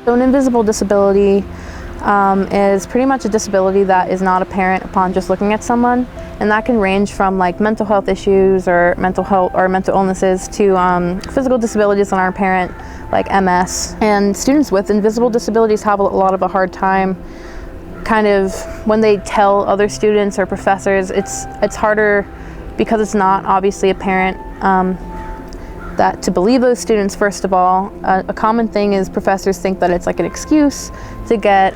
So an invisible disability is pretty much a disability that is not apparent upon just looking at someone, and that can range from like mental health issues or mental illnesses to physical disabilities that aren't apparent, like MS. And students with invisible disabilities have a lot of a hard time kind of when they tell other students or professors. It's harder because it's not obviously apparent that to believe those students. First of all, a common thing is professors think that it's like an excuse to get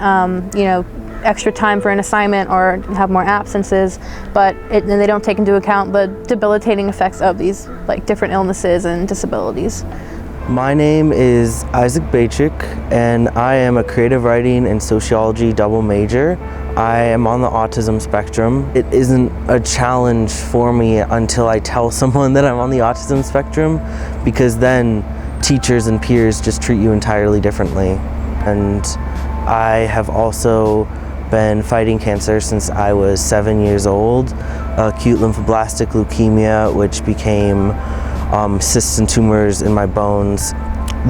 extra time for an assignment or have more absences, but they don't take into account the debilitating effects of these like different illnesses and disabilities. My name is Isaac Bachik, and I am a creative writing and sociology double major. I am on the autism spectrum. It isn't a challenge for me until I tell someone that I'm on the autism spectrum, because then teachers and peers just treat you entirely differently. And I have also been fighting cancer since I was 7 years old, acute lymphoblastic leukemia, which became cysts and tumors in my bones.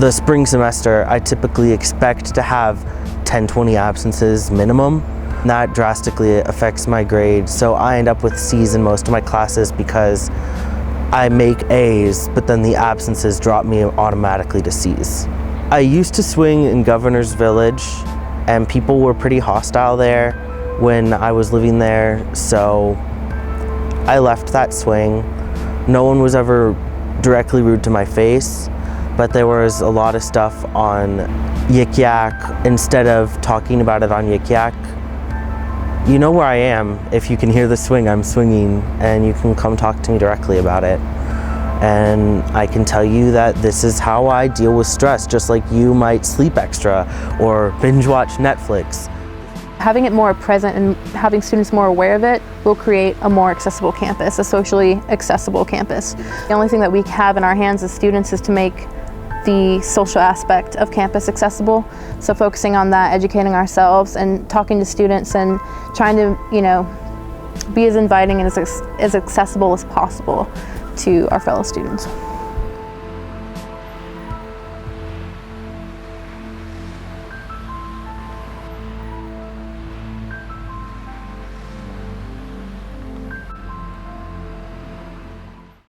The spring semester, I typically expect to have 10-20 absences minimum. That drastically affects my grades, so I end up with C's in most of my classes because I make A's, but then the absences drop me automatically to C's. I used to swing in Governor's Village, and people were pretty hostile there when I was living there, so I left that swing. No one was ever directly rude to my face, but there was a lot of stuff on Yik Yak. Instead of talking about it on Yik Yak, you know where I am. If you can hear the swing, I'm swinging, and you can come talk to me directly about it. And I can tell you that this is how I deal with stress, just like you might sleep extra or binge watch Netflix. Having it more present and having students more aware of it will create a more accessible campus, a socially accessible campus. The only thing that we have in our hands as students is to make the social aspect of campus accessible. So focusing on that, educating ourselves and talking to students and trying to, be as inviting and as accessible as possible to our fellow students.